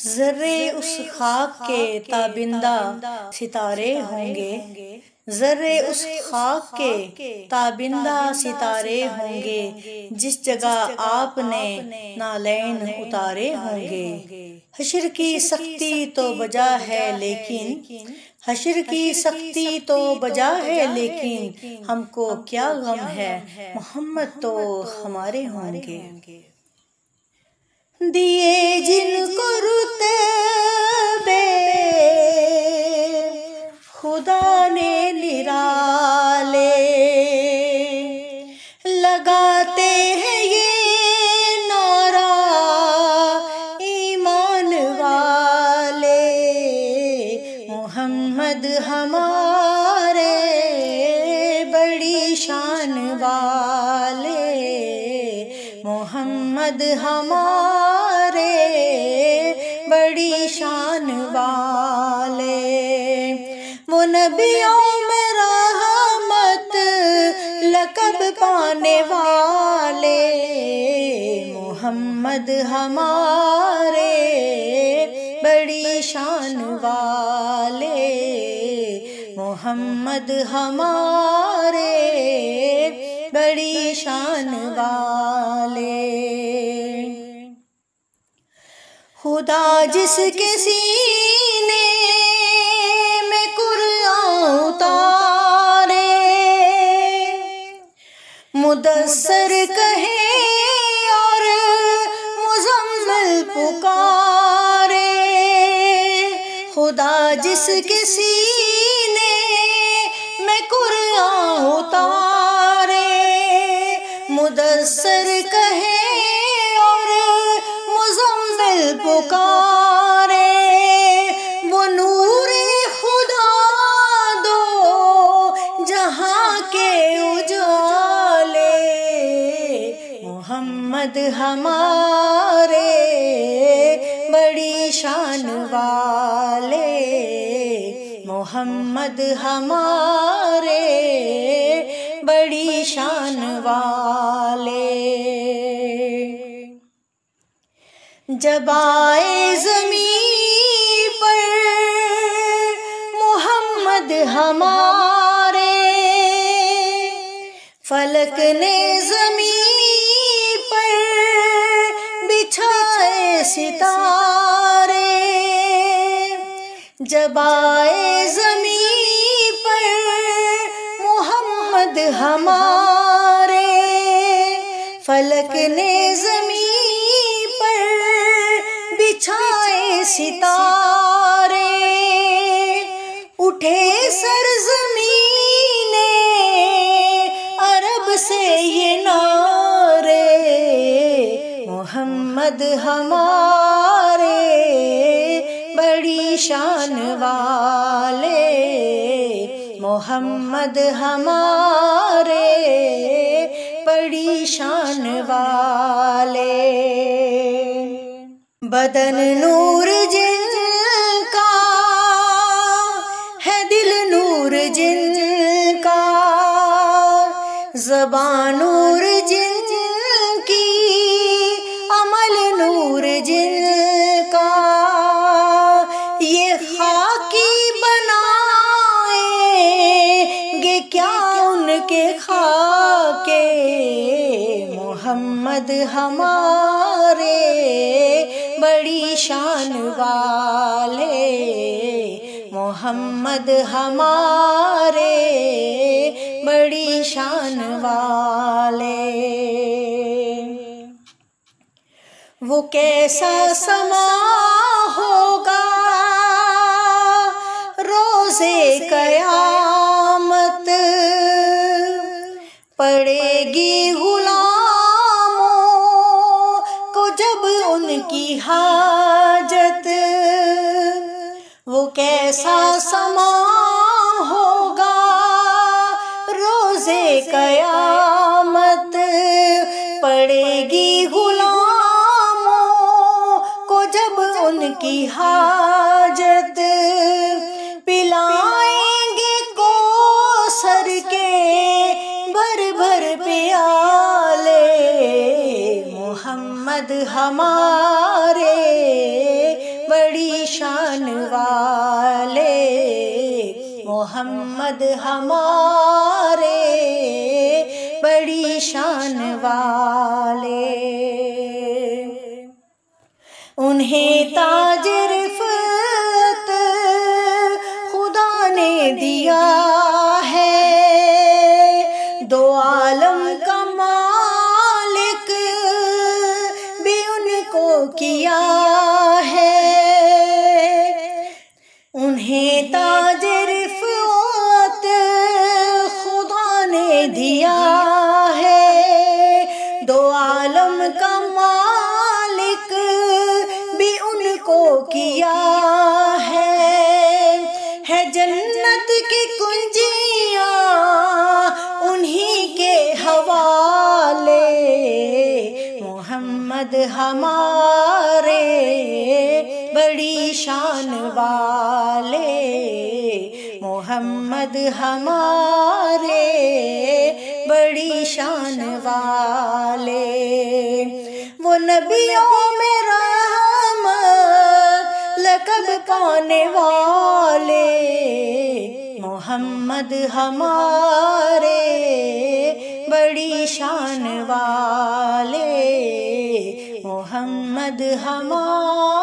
ज़र्रे उस खाक के ताबिंदा सितारे होंगे, ज़र्रे उस खाक के ताबिंदा सितारे होंगे, जिस जगह आपने नालैन उतारे होंगे। हश्र की सख्ती तो बजा है लेकिन, हश्र की सख्ती तो बजा है लेकिन, हमको क्या गम है, मोहम्मद तो हमारे होंगे। दिए जिनको रुतबे खुदा ने निराले, लगाते हैं ये नारा ईमान वाले, मोहम्मद हमारे बड़ी शान वाले, मोहम्मद हमारे बड़ी शान वाले। वो नबियों में रहमत लक़ब पाने वाले, मोहम्मद हमारे बड़ी शान वाले, मोहम्मद हमारे बड़ी शान वाले। खुदा जिसके सीने में कुरान उतारे, मुदस्सर कहे और मुज़म्मिल पुकारे, खुदा जिसके सीने में कुरान उतारे, मुदस्सर कहे और मुज़म्मिल पुकारे, वो नूरे खुदा दो जहां के उजाले, मोहम्मद हमारे बड़ी शान वाले, मोहम्मद हमारे बड़ी शान वाले। जब आए ज़मीं पर मोहम्मद हमारे, फलक ने ज़मीं पर बिछाए सितारे, जब आए ज़मीं पर मोहम्मद हमारे, फलक ने ज़मीं पर बिछाए सितारे, उठे सरज़मीने अरब से ये नारे, मोहम्मद हमारे बड़ी शान वाले, मोहम्मद हमारे बड़ी शान वाले। बदन नूर जिनका है, दिल नूर जिनका, ज़बान नूर जिनकी, अमल नूर जिनका, ये खाकी बनाएंगे क्या उनके खाके, मोहम्मद हमारे बड़ी शान वाले, मोहम्मद हमारे बड़ी शान वाले। वो कैसा समा होगा रोज़े क़यामत, पड़ेगी गुलामों को जब उनकी हाजत, वो कैसा समा होगा रोज़े क़यामत, पड़ेगी गुलामों को जब उनकी हाजत, पिलाएंगे कौसर के भर भर प्याले, मोहम्मद हमारे मोहम्मद हमारे बड़ी शान वाले। उन्हें ताज रिफ़त खुदा ने दिया है, दो आलम का मालिक भी उनको किया है। उन्हें ताज रिफ़त खुदा ने दिया है, दो आलम का मालिक भी उनको किया है जन्नत की कुंजियाँ उन्हीं के हवाले। मोहम्मद हमारे बड़ी शान वाले, मोहम्मद हमारे बड़ी शान वाले। वो नबियों में रहमत लक़ब पाने वाले, मोहम्मद हमारे बड़ी शान वाले, मोहम्मद हमारे